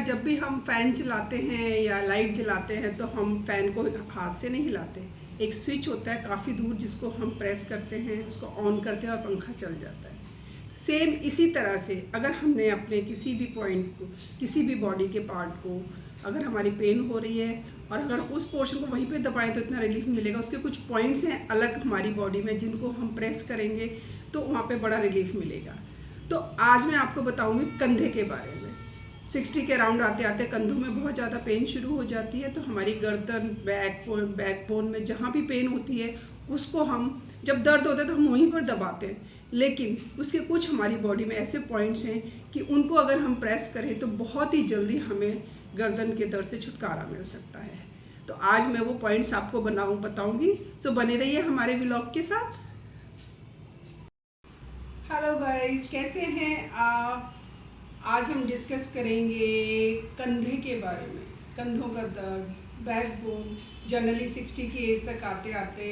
जब भी हम फ़ैन चलाते हैं या लाइट जलाते हैं तो हम फ़ैन को हाथ से नहीं हिलाते। एक स्विच होता है काफ़ी दूर जिसको हम प्रेस करते हैं, उसको ऑन करते हैं और पंखा चल जाता है। सेम इसी तरह से अगर हमने अपने किसी भी पॉइंट को, किसी भी बॉडी के पार्ट को, अगर हमारी पेन हो रही है और अगर उस पोर्शन को वहीं पे दबाएं तो इतना रिलीफ मिलेगा। उसके कुछ पॉइंट्स हैं अलग हमारी बॉडी में जिनको हम प्रेस करेंगे तो वहाँ पे बड़ा रिलीफ मिलेगा। तो आज मैं आपको बताऊंगी कंधे के बारे में। 60 के अराउंड आते आते कंधों में बहुत ज़्यादा पेन शुरू हो जाती है, तो हमारी गर्दन, बैकबोन में जहाँ भी पेन होती है उसको हम, जब दर्द होता है तो हम वहीं पर दबाते हैं, लेकिन उसके कुछ हमारी बॉडी में ऐसे पॉइंट्स हैं कि उनको अगर हम प्रेस करें तो बहुत ही जल्दी हमें गर्दन के दर्द से छुटकारा मिल सकता है। तो आज मैं वो पॉइंट्स आपको बताऊंगी, सो बने रहिए हमारे व्लॉग के साथ। हेलो गाइस, कैसे हैं आप? आज हम डिस्कस करेंगे कंधे के बारे में। कंधों का दर्द, बैकबोन, जनरली 60 की एज तक आते आते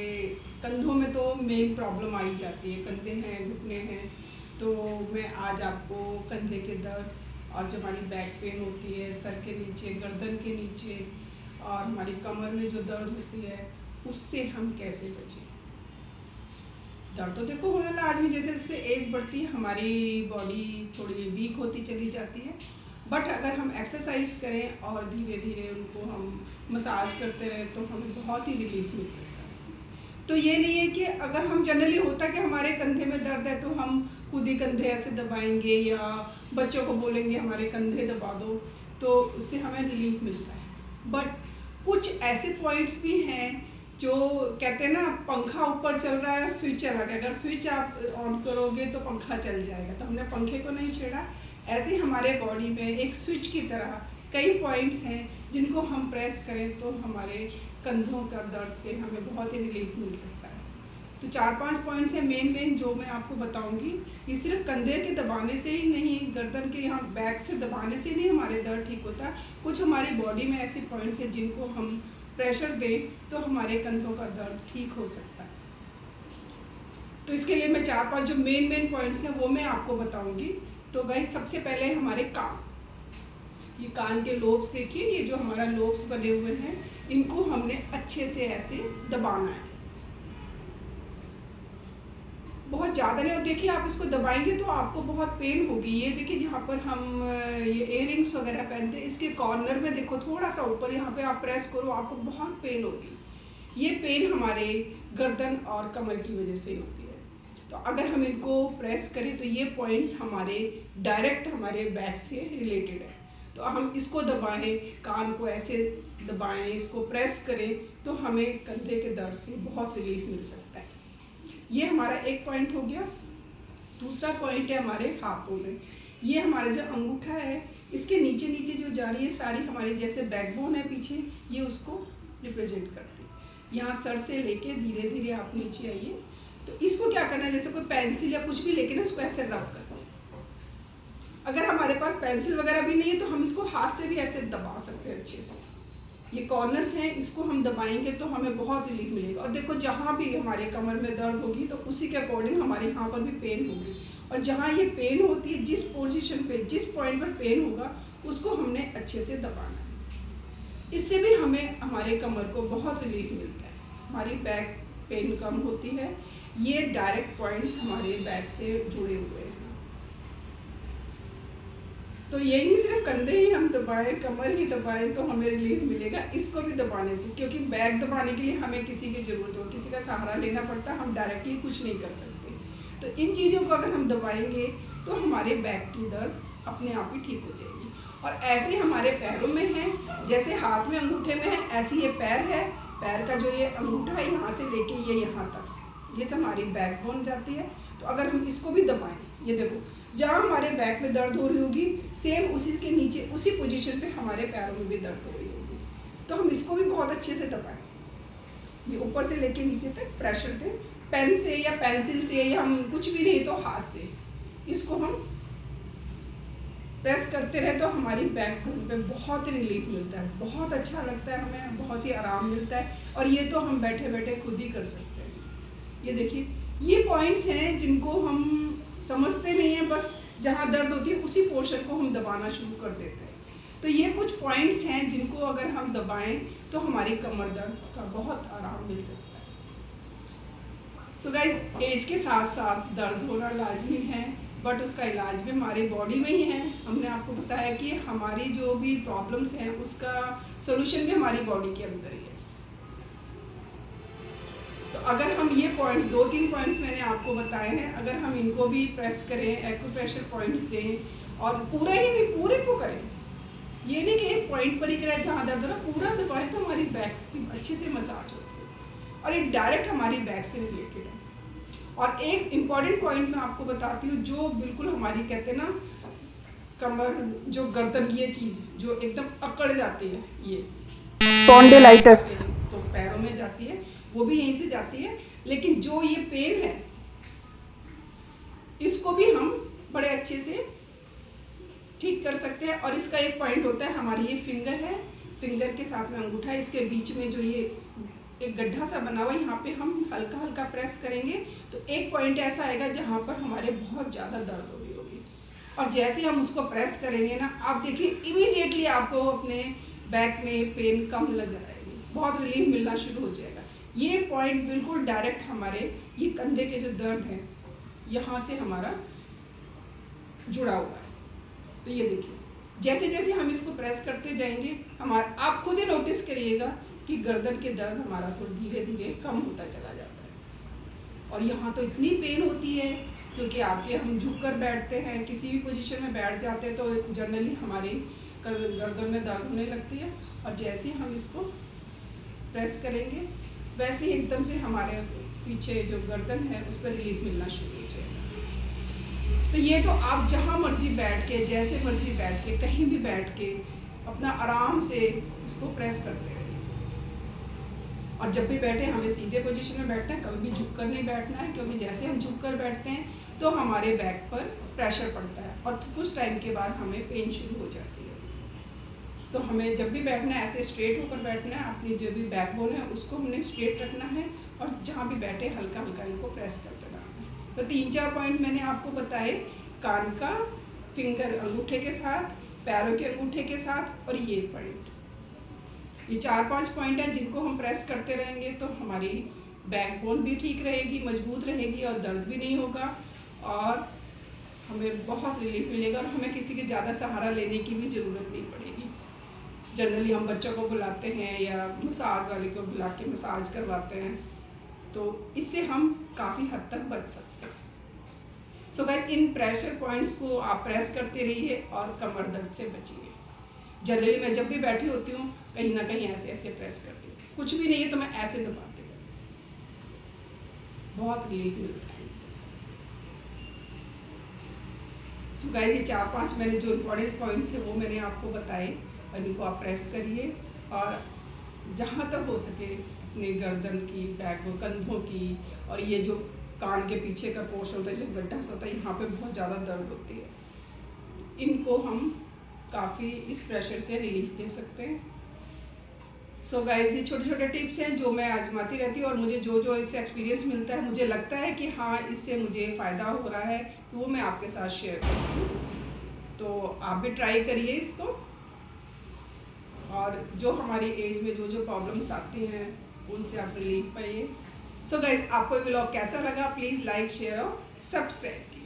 कंधों में तो मेन प्रॉब्लम आ ही जाती है। कंधे हैं, घुटने हैं, तो मैं आज आपको कंधे के दर्द और जो हमारी बैक पेन होती है सर के नीचे, गर्दन के नीचे और हमारी कमर में जो दर्द होती है उससे हम कैसे बचें। दर्द तो देखो होने लगा, आज में जैसे जैसे एज बढ़ती है हमारी बॉडी थोड़ी वीक होती चली जाती है, बट अगर हम एक्सरसाइज करें और धीरे धीरे उनको हम मसाज करते रहें तो हमें बहुत ही रिलीफ मिल सकता है। तो ये नहीं है कि अगर हम जनरली होता है कि हमारे कंधे में दर्द है तो हम खुद ही कंधे ऐसे दबाएंगे या बच्चों को बोलेंगे हमारे कंधे दबा दो, तो उससे हमें रिलीफ मिलता है। बट कुछ ऐसे पॉइंट्स भी हैं जो कहते हैं ना, पंखा ऊपर चल रहा है, स्विच चला गया, अगर स्विच आप ऑन करोगे तो पंखा चल जाएगा, तो हमने पंखे को नहीं छेड़ा। ऐसे हमारे बॉडी में एक स्विच की तरह कई पॉइंट्स हैं जिनको हम प्रेस करें तो हमारे कंधों का दर्द से हमें बहुत ही रिलीफ मिल सकता है। तो 4-5 पॉइंट्स हैं मेन जो मैं आपको बताऊंगी। ये सिर्फ कंधे के दबाने से ही नहीं, गर्दन के यहाँ बैक से दबाने से नहीं हमारे दर्द ठीक होता। कुछ हमारी बॉडी में ऐसे पॉइंट्स हैं जिनको हम प्रेशर दें तो हमारे कंधों का दर्द ठीक हो सकता है। तो इसके लिए मैं 4-5 जो मेन पॉइंट्स हैं वो मैं आपको बताऊंगी। तो गाइस, सबसे पहले हमारे कान, ये कान के लोब्स देखिए, ये जो हमारा लोब्स बने हुए हैं इनको हमने अच्छे से ऐसे दबाना है, बहुत ज़्यादा नहीं। और देखिए आप इसको दबाएंगे तो आपको बहुत पेन होगी। ये देखिए जहाँ पर हम ये इयररिंग्स वगैरह पहनते हैं इसके कॉर्नर में देखो, थोड़ा सा ऊपर, यहाँ पे आप प्रेस करो आपको बहुत पेन होगी। ये पेन हमारे गर्दन और कमर की वजह से होती है। तो अगर हम इनको प्रेस करें तो ये पॉइंट्स हमारे डायरेक्ट हमारे बैक से रिलेटेड है। तो हम इसको दबाएं, कान को ऐसे दबाएं, इसको प्रेस करें तो हमें कंधे के दर्द से बहुत रिलीफ मिल सकता है। ये हमारा एक पॉइंट हो गया। दूसरा पॉइंट है हमारे हाथों में। ये हमारा जो अंगूठा है इसके नीचे नीचे जो जा रही है सारी हमारी जैसे बैकबोन है पीछे, ये उसको रिप्रेजेंट करती है। यहाँ सर से लेके धीरे धीरे आप नीचे आइए। तो इसको क्या करना है, जैसे कोई पेंसिल या कुछ भी लेके ना इसको ऐसे रब करना है। अगर हमारे पास पेंसिल वगैरह भी नहीं है तो हम इसको हाथ से भी ऐसे दबा सकते हैं अच्छे से। ये कॉर्नर्स हैं, इसको हम दबाएंगे तो हमें बहुत रिलीफ मिलेगा। और देखो जहाँ भी हमारे कमर में दर्द होगी तो उसी के अकॉर्डिंग हमारे यहाँ पर भी पेन होगी। और जहाँ ये पेन होती है, जिस पोजीशन पे, जिस पॉइंट पर पेन होगा उसको हमने अच्छे से दबाना है। इससे भी हमें हमारे कमर को बहुत रिलीफ मिलता है, हमारी बैक पेन कम होती है। ये डायरेक्ट पॉइंट्स हमारे बैक से जुड़े हुए हैं। तो यही नहीं सिर्फ कंधे ही हम दबाएं, कमर ही दबाएं तो हमें रिलीफ मिलेगा, इसको भी दबाने से, क्योंकि बैक दबाने के लिए हमें किसी की ज़रूरत हो, किसी का सहारा लेना पड़ता है, हम डायरेक्टली कुछ नहीं कर सकते। तो इन चीज़ों को अगर हम दबाएंगे तो हमारे बैक की दर्द अपने आप ही ठीक हो जाएगी। और ऐसे हमारे पैरों में है, जैसे हाथ में अंगूठे में है, ऐसे ये पैर है। पैर का जो ये अंगूठा है यहाँ से लेके ये यहाँ तक, ये सब हमारी बैकबोन जाती है। तो अगर हम इसको भी दबाएं, ये देखो जहाँ हमारे बैक में दर्द हो रही होगी सेम उसी के नीचे उसी पोजीशन पे हमारे पैरों में भी दर्द हो रही होगी। तो हम इसको भी बहुत अच्छे से दबाएं, ये ऊपर से लेके नीचे तक प्रेशर दें, पेन से या पेंसिल से, या हम कुछ भी नहीं तो हाथ से इसको हम प्रेस करते रहे तो हमारी बैक बोन पे बहुत रिलीफ मिलता है, बहुत अच्छा लगता है, हमें बहुत ही आराम मिलता है। और ये तो हम बैठे बैठे खुद ही कर सकते हैं। ये देखिए, ये पॉइंट्स हैं जिनको हम समझते नहीं हैं, बस जहाँ दर्द होती है उसी पोर्शन को हम दबाना शुरू कर देते हैं। तो ये कुछ पॉइंट्स हैं जिनको अगर हम दबाएं तो हमारी कमर दर्द का बहुत आराम मिल सकता है। सो गाइस, एज के साथ साथ दर्द होना लाजमी है, बट उसका इलाज भी हमारी बॉडी में ही है। हमने आपको बताया कि हमारी जो भी प्रॉब्लम्स हैं उसका सॉल्यूशन भी हमारी बॉडी के अंदर ही है। तो अगर हम ये पॉइंट्स, 2-3 पॉइंट्स मैंने आपको बताए हैं, अगर हम इनको भी प्रेस करें, एक्यूप्रेशर पॉइंट्स दें और पूरा ही नहीं, पूरे को करें, ये नहीं कि एक पॉइंट पर ही करें जहाँ दर्द हो रहा, पूरा दबाएं तो हमारी बैक की अच्छे से मसाज होती है और ये डायरेक्ट हमारी बैक से रिलेटेड है। और एक इम्पॉर्टेंट पॉइंट मैं आपको बताती हूँ जो बिल्कुल हमारी कहते हैं ना कमर, जो गर्दन, ये चीज़ जो एकदम अकड़ जाती है, ये स्पॉन्डिलाइटिस, तो पैरों में जाती है, वो भी यहीं से जाती है। लेकिन जो ये पेन है इसको भी हम बड़े अच्छे से ठीक कर सकते हैं। और इसका एक पॉइंट होता है, हमारी ये फिंगर है, फिंगर के साथ में अंगूठा है, इसके बीच में जो ये एक गड्ढा सा बना हुआ है, यहाँ पे हम हल्का हल्का प्रेस करेंगे तो एक पॉइंट ऐसा आएगा जहाँ पर हमारे बहुत ज़्यादा दर्द हो रही होगी। और जैसे हम उसको प्रेस करेंगे ना, आप देखिए इमीडिएटली आपको अपने बैक में पेन कम नजर आएगी, बहुत रिलीफ मिलना शुरू हो जाएगा। ये पॉइंट बिल्कुल डायरेक्ट हमारे ये कंधे के जो दर्द है यहाँ से हमारा जुड़ा हुआ है। तो ये देखिए, जैसे जैसे हम इसको प्रेस करते जाएंगे, हमारा, आप खुद ही नोटिस करिएगा कि गर्दन के दर्द हमारा थोड़ा धीरे धीरे कम होता चला जाता है। और यहाँ तो इतनी पेन होती है क्योंकि आपके हम झुक कर बैठते हैं, किसी भी पोजीशन में बैठ जाते हैं तो जनरली हमारी गर्दन में दर्द होने लगती है। और जैसे ही हम इसको प्रेस करेंगे वैसे ही एकदम से हमारे पीछे जो गर्दन है उस पर रिलीफ मिलना शुरू हो जाएगा। तो ये तो आप जहाँ मर्जी बैठ के, जैसे मर्जी बैठ के, कहीं भी बैठ के अपना आराम से इसको प्रेस करते रहिए। और जब भी बैठे हमें सीधे पोजीशन में बैठना है, कभी भी झुककर नहीं बैठना है, क्योंकि जैसे हम झुककर बैठते हैं तो हमारे बैक पर प्रेशर पड़ता है और कुछ टाइम के बाद हमें पेन शुरू हो जाती है। तो हमें जब भी बैठना है ऐसे स्ट्रेट होकर बैठना है, अपनी जो भी बैकबोन है उसको हमने स्ट्रेट रखना है और जहाँ भी बैठे हल्का हल्का इनको प्रेस करते रहना है। तो 3-4 पॉइंट मैंने आपको बताए, कान का, फिंगर अंगूठे के साथ, पैरों के अंगूठे के साथ, और ये पॉइंट, ये 4-5 पॉइंट हैं जिनको हम प्रेस करते रहेंगे तो हमारी बैकबोन भी ठीक रहेगी, मजबूत रहेगी और दर्द भी नहीं होगा और हमें बहुत रिलीफ मिलेगा और हमें किसी के ज़्यादा सहारा लेने की भी ज़रूरत नहीं पड़ेगी। जनरली हम बच्चों को बुलाते हैं या मसाज वाले को बुला के मसाज करवाते हैं, तो इससे हम काफ़ी हद तक बच सकते हैं। सो गाइस, इन प्रेशर पॉइंट्स को आप प्रेस करते रहिए और कमर दर्द से बचिए। जनरली मैं जब भी बैठी होती हूँ कहीं ना कहीं ऐसे ऐसे प्रेस करती हूँ, कुछ भी नहीं है तो मैं ऐसे दबाती हूँ, बहुत रिलीफ मिलता है इनसे। सो गाइस, ये 4-5 मैंने जो इम्पोर्टेंट पॉइंट थे वो मैंने आपको बताए और इनको आप प्रेस करिए और जहाँ तक हो सके अपने गर्दन की, बैक, कंधों की, और ये जो कान के पीछे का पोर्शन होता है, जब गड्ढा सा होता है, यहाँ पे बहुत ज़्यादा दर्द होती है, इनको हम काफ़ी इस प्रेशर से रिलीफ दे सकते हैं। सो गाइस, ये छोटे छोटे टिप्स हैं जो मैं आजमाती रहती हूँ और मुझे जो जो इससे एक्सपीरियंस मिलता है, मुझे लगता है कि हाँ इससे मुझे फ़ायदा हो रहा है, तो वो मैं आपके साथ शेयर करती हूँ। तो आप भी ट्राई करिए इसको और जो हमारी एज में जो जो प्रॉब्लम्स आती हैं उनसे आप रिलीफ पाइए। सो गाइस, आपको ये व्लॉग कैसा लगा, प्लीज़ लाइक, शेयर और सब्सक्राइब।